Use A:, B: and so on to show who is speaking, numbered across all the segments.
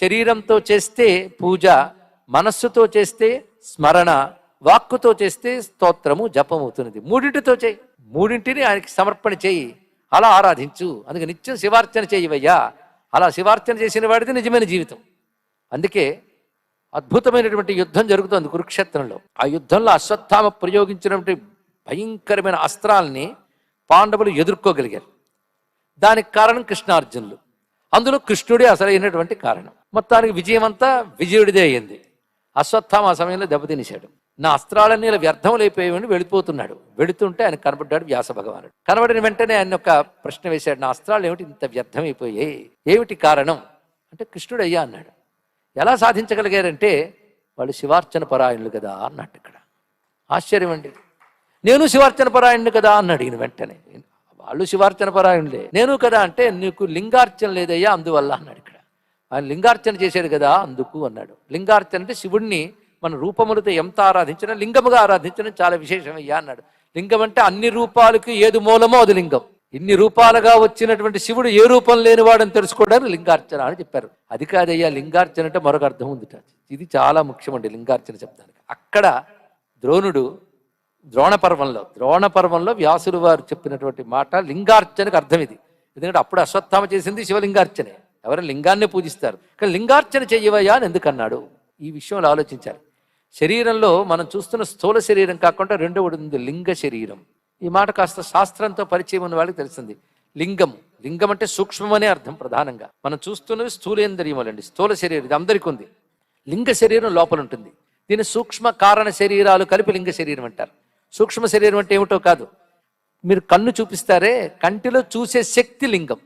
A: శరీరంతో చేస్తే పూజ, మనస్సుతో చేస్తే స్మరణ, వాక్కుతో చేస్తే స్తోత్రము జపం అవుతున్నది. మూడింటితో చేయి, మూడింటిని ఆయనకి సమర్పణ చేయి, అలా ఆరాధించు. అందుకే నిత్యం శివార్చన చేయవయ్యా. అలా శివార్చన చేసిన వాడిది నిజమైన జీవితం. అందుకే అద్భుతమైనటువంటి యుద్ధం జరుగుతుంది కురుక్షేత్రంలో. ఆ యుద్ధంలో అశ్వత్థామ ప్రయోగించినటువంటి భయంకరమైన అస్త్రాలని పాండవులు ఎదుర్కోగలిగారు. దానికి కారణం కృష్ణార్జునులు. అందులో కృష్ణుడే అసలైనటువంటి కారణం. మొత్తానికి విజయం అంతా విజయుడిదే అయ్యింది. అశ్వత్థామ ఆ సమయంలో దెబ్బతినేశాడు. నా అస్త్రాలన్నీ ఇలా వ్యర్థములైపోయావని వెళ్ళిపోతున్నాడు. వెళుతుంటే ఆయన కనబడ్డాడు వ్యాస భగవానుడు. కనబడిన వెంటనే ఆయన ఒక ప్రశ్న వేశాడు, నా అస్త్రాలు ఏమిటి ఇంత వ్యర్థమైపోయాయి, ఏమిటి కారణం అంటే కృష్ణుడు అయ్యా అన్నాడు. ఎలా సాధించగలిగారంటే వాళ్ళు శివార్చన పరాయణులు కదా అన్నట్టు. ఇక్కడ ఆశ్చర్యం అండి. నేను శివార్చన పరాయణుడు కదా అన్నాడు ఈయన వెంటనే. వాళ్ళు శివార్చన పరాయణులే, నేను కదా అంటే నీకు లింగార్చన లేదయ్యా అందువల్ల అన్నాడు. ఇక్కడ ఆయన లింగార్చన చేశాడు కదా అందుకు అన్నాడు. లింగార్చన అంటే శివుణ్ణి మన రూపములతో ఎంత ఆరాధించినా లింగముగా ఆరాధించడం చాలా విశేషమయ్యా అన్నాడు. లింగం అంటే అన్ని రూపాలకి ఏది మూలమో అది లింగం. ఇన్ని రూపాలుగా వచ్చినటువంటి శివుడు ఏ రూపం లేనివాడని తెలుసుకోవడానికి లింగార్చన అని చెప్పారు. అది కాదయ్యా లింగార్చన అంటే మరొక అర్థం ఉంది. ఇది చాలా ముఖ్యమండి లింగార్చన శబ్దానికి. అక్కడ ద్రోణ పర్వంలో వ్యాసులు వారు చెప్పినటువంటి మాట లింగార్చనకు అర్థం ఇది. ఎందుకంటే అప్పుడు అశ్వత్థామ చేసింది శివలింగార్చనే. ఎవరైనా లింగాన్నే పూజిస్తారు, కానీ లింగార్చన చెయ్యవయ్యా అని ఎందుకన్నాడు? ఈ విషయంలో ఆలోచించాలి. శరీరంలో మనం చూస్తున్న స్థూల శరీరం కాకుండా రెండవది ఉంది లింగ శరీరం. ఈ మాట కాస్త శాస్త్రంతో పరిచయం ఉన్న వాళ్ళకి తెలిసింది. లింగం అంటే సూక్ష్మమనే అర్థం. ప్రధానంగా మనం చూస్తున్నవి స్థూలేంద్రియములండి. స్థూల శరీరం ఇది అందరికీ ఉంది. లింగ శరీరం లోపల ఉంటుంది. దీని సూక్ష్మ కారణ శరీరాలు కలిపి లింగ శరీరం అంటారు. సూక్ష్మ శరీరం అంటే ఏమిటో కాదు, మీరు కన్ను చూపిస్తారే, కంటిలో చూసే శక్తి లింగం.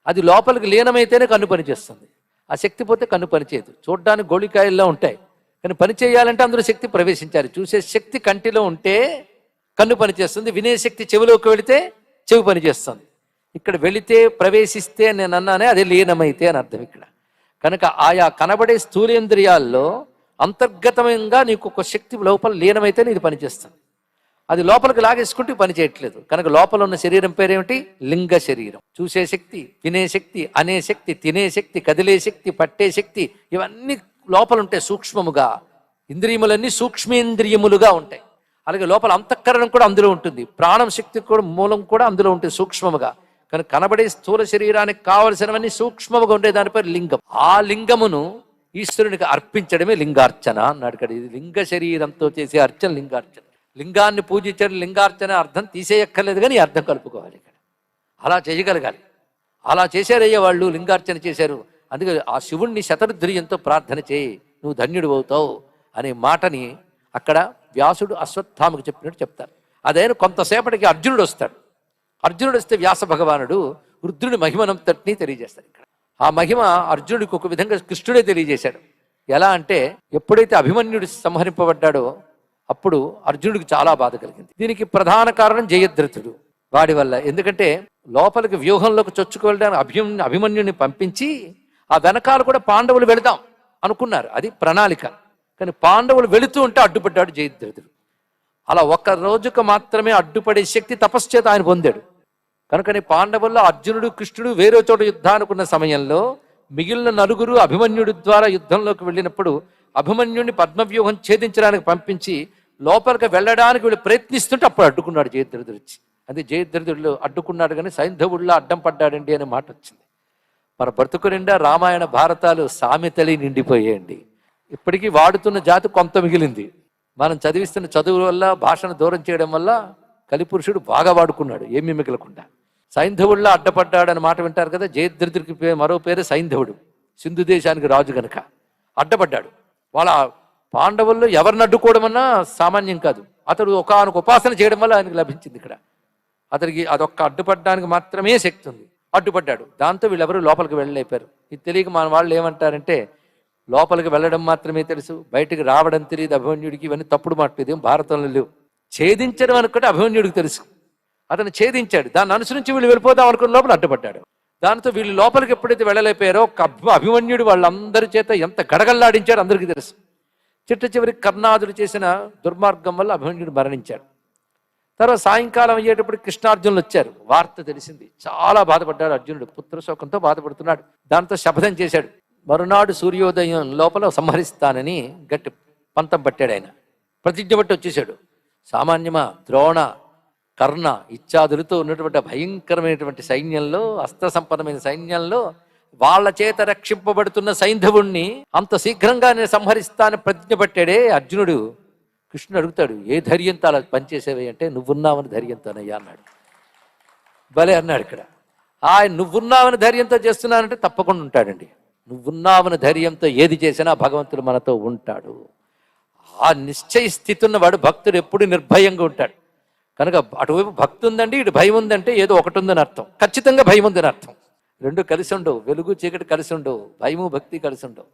A: అది లోపలికి లీనమైతేనే కన్ను పనిచేస్తుంది. ఆ శక్తి పోతే కన్ను పనిచేయదు. చూడ్డానికి గోళికాయల్లో ఉంటాయి, కానీ పని చేయాలంటే అందులో శక్తి ప్రవేశించాలి. చూసే శక్తి కంటిలో ఉంటే కన్ను పనిచేస్తుంది. వినే శక్తి చెవిలోకి వెళితే చెవి పనిచేస్తుంది. ఇక్కడ వెళితే ప్రవేశిస్తే నేను అన్నానే అదే లీనమైతే అని అర్థం ఇక్కడ. కనుక ఆయా కనబడే స్థూలేంద్రియాల్లో అంతర్గతంగా నీకు ఒక శక్తి లోపల లీనమైతే నీది పనిచేస్తుంది. అది లోపలికి లాగేసుకుంటూ పని చేయట్లేదు. కనుక లోపల ఉన్న శరీరం పేరేమిటి? లింగ శరీరం. చూసే శక్తి, వినే శక్తి, అనే శక్తి, తినే శక్తి, కదిలే శక్తి, పట్టే శక్తి, ఇవన్నీ లోపల ఉంటాయి సూక్ష్మముగా. ఇంద్రియములన్నీ సూక్ష్మేంద్రియములుగా ఉంటాయి. అలాగే లోపల అంతఃకరణం కూడా అందులో ఉంటుంది. ప్రాణం శక్తి కూడా మూలం కూడా అందులో ఉంటుంది సూక్ష్మముగా. కనుక కనబడే స్థూల శరీరానికి కావలసినవన్నీ సూక్ష్మముగా ఉండే దాని పేరు లింగం. ఆ లింగమును ఈశ్వరునికి అర్పించడమే లింగార్చన అన్నాడు. ఇక్కడ ఇది లింగ శరీరంతో చేసే అర్చన లింగార్చన. లింగాన్ని పూజించడం లింగార్చన అర్థం తీసేయక్కర్లేదు, కానీ అర్థం కలుపుకోవాలి. ఇక్కడ అలా చేయగలగాలి. అలా చేశారయ్యే వాళ్ళు లింగార్చన చేశారు. అందుకే ఆ శివుణ్ణి శతరుద్రియంతో ప్రార్థన చేయి, నువ్వు ధన్యుడు అవుతావు అనే మాటని అక్కడ వ్యాసుడు అశ్వత్థామకు చెప్పినట్టు చెప్తారు. అదైనా కొంతసేపటికి అర్జునుడు వస్తాడు. అర్జునుడు వస్తే వ్యాస భగవానుడు రుద్రుడి మహిమనంతటినీ తెలియజేస్తాడు. ఇక్కడ ఆ మహిమ అర్జునుడికి ఒక విధంగా కృష్ణుడే తెలియజేశాడు. ఎలా అంటే ఎప్పుడైతే అభిమన్యుడు సంహరింపబడ్డాడో అప్పుడు అర్జునుడికి చాలా బాధ కలిగింది. దీనికి ప్రధాన కారణం జయద్రథుడు, వాడి వల్ల. ఎందుకంటే లోపలికి వ్యూహంలోకి చొచ్చుకోవడానికి అభిమన్యుని పంపించి ఆ వెనకాల కూడా పాండవులు వెళదాం అనుకున్నారు. అది ప్రణాళిక. కానీ పాండవులు వెళుతూ ఉంటే అడ్డుపడ్డాడు జయద్రథుడు. అలా ఒక్క రోజుకు మాత్రమే అడ్డుపడే శక్తి తపశ్చేత ఆయన పొందాడు. కనుకని పాండవుల్లో అర్జునుడు, కృష్ణుడు వేరే చోట యుద్ధానుకున్న సమయంలో మిగిలిన నలుగురు అభిమన్యుడి ద్వారా యుద్ధంలోకి వెళ్ళినప్పుడు అభిమన్యుడిని పద్మవ్యూహం ఛేదించడానికి పంపించి లోపలికి వెళ్ళడానికి వీళ్ళు ప్రయత్నిస్తుంటే అప్పుడు అడ్డుకున్నాడు జయద్రథుడు వచ్చి. అదే జయద్రథుడు అడ్డుకున్నాడు, కానీ సైంధవుడిలో అడ్డం పడ్డాడండి అనే మాట వచ్చింది. మన బ్రతుకు నిండా రామాయణ భారతాలు సామెతలి నిండిపోయాయండి. ఇప్పటికీ వాడుతున్న జాతి కొంత మిగిలింది. మనం చదివిస్తున్న చదువు వల్ల, భాషను దూరం చేయడం వల్ల కలిపురుషుడు బాగా వాడుకున్నాడు, ఏమీ మిగలకుండా. సైంధవుడిలో అడ్డపడ్డాడని మాట వింటారు కదా. జయద్రథుడికి మరో పేరు సైంధవుడు, సింధు దేశానికి రాజు గనక అడ్డపడ్డాడు. వాళ్ళ పాండవుల్లో ఎవరిని అడ్డుకోవడం అన్నా సామాన్యం కాదు. అతడు ఒకానొక ఉపాసన చేయడం వల్ల ఆయనకు లభించింది. ఇక్కడ అతనికి అదొక్క అడ్డుపడడానికి మాత్రమే శక్తి ఉంది. అడ్డుపడ్డాడు. దాంతో వీళ్ళెవరూ లోపలికి వెళ్ళలేపారు. ఇది తెలియక మన వాళ్ళు ఏమంటారంటే లోపలికి వెళ్ళడం మాత్రమే తెలుసు, బయటికి రావడం తెలియదు అభిమన్యుడికి. ఇవన్నీ తప్పుడు మాట, ఇదేం భారతంలో లేవు. ఛేదించడం అనుకుంటే అభిమన్యుడికి తెలుసు. అతను ఛేదించాడు. దాన్ని అనుసరించి వీళ్ళు వెళ్ళిపోదాం అనుకున్న లోపల అడ్డుపడ్డాడు. దాంతో వీళ్ళు లోపలికి ఎప్పుడైతే వెళ్ళలేపారో అభిమన్యుడు వాళ్ళందరి చేత ఎంత గడగల్లాడించాడో అందరికీ తెలుసు. చిట్ట చివరికి కర్ణాదుడు చేసిన దుర్మార్గం వల్ల అభిమన్యుడు మరణించాడు. తర్వాత సాయంకాలం అయ్యేటప్పుడు కృష్ణార్జునులు వచ్చారు. వార్త తెలిసింది. చాలా బాధపడ్డాడు అర్జునుడు, పుత్రశోకంతో బాధపడుతున్నాడు. దాంతో శపథం చేశాడు, మరునాడు సూర్యోదయం లోపల సంహరిస్తానని గట్టి పంతం పట్టాడు ఆయన. ప్రతిజ్ఞ బట్టి వచ్చేసాడు. సామాన్యమా, ద్రోణ, కర్ణ ఇత్యాదులతో ఉన్నటువంటి భయంకరమైనటువంటి సైన్యంలో, అస్త్ర సంపన్నమైన సైన్యంలో వాళ్ళ చేత రక్షింపబడుతున్న సైంధవుణ్ణి అంత శీఘ్రంగా నేను సంహరిస్తానని ప్రతిజ్ఞ పట్టాడే అర్జునుడు. కృష్ణుడు అడుగుతాడు, ఏ ధైర్యంతో అలా పనిచేసేవి అంటే, నువ్వున్నావని ధైర్యంతోనయ్యా అన్నాడు. భలే అన్నాడు ఇక్కడ. ఆయన నువ్వున్నావని ధైర్యంతో చేస్తున్నానంటే తప్పకుండా ఉంటాడండి. నువ్వున్నావని ధైర్యంతో ఏది చేసినా భగవంతుడు మనతో ఉంటాడు. ఆ నిశ్చయ స్థితి ఉన్నవాడు భక్తుడు ఎప్పుడు నిర్భయంగా ఉంటాడు. కనుక అటువైపు భక్తి ఉందండి, ఇటు భయం ఉందంటే ఏదో ఒకటి ఉందని అర్థం. ఖచ్చితంగా భయం ఉందని అర్థం. రెండు కలిసి ఉండవు, వెలుగు చీకటి కలిసి ఉండవు, భయము భక్తి కలిసి ఉండవు.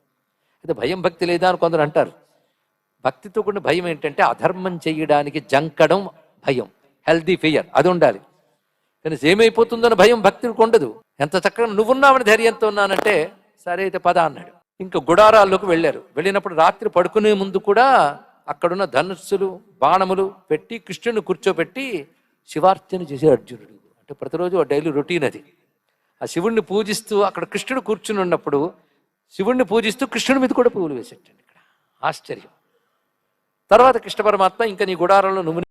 A: అయితే భయం భక్తి లేదా అని కొందరు అంటారు. భక్తితో కూడిన భయం ఏంటంటే అధర్మం చేయడానికి జంకడం భయం, హెల్దీ ఫియర్, అది ఉండాలి. కానీ ఏమైపోతుందని భయం భక్తికి ఉండదు. ఎంత చక్కగా నువ్వున్నావని ధైర్యంతో ఉన్నానంటే సరే అయితే పద అన్నాడు. ఇంకా గుడారాల్లోకి వెళ్ళారు. వెళ్ళినప్పుడు రాత్రి పడుకునే ముందు కూడా అక్కడున్న ధనుస్సులు బాణములు పెట్టి కృష్ణుని కూర్చోబెట్టి శివార్చన చేశాడు అర్జునుడు. అంటే ప్రతిరోజు డైలీ రొటీన్ అది. ఆ శివుణ్ణి పూజిస్తూ అక్కడ కృష్ణుడు కూర్చుని ఉన్నప్పుడు శివుణ్ణి పూజిస్తూ కృష్ణుడి మీద కూడా పువ్వులు వేసేటండి. ఇక్కడ ఆశ్చర్యం. తర్వాత కృష్ణ పరమాత్మ ఇంకా నీ గుడారంలో నువ్వు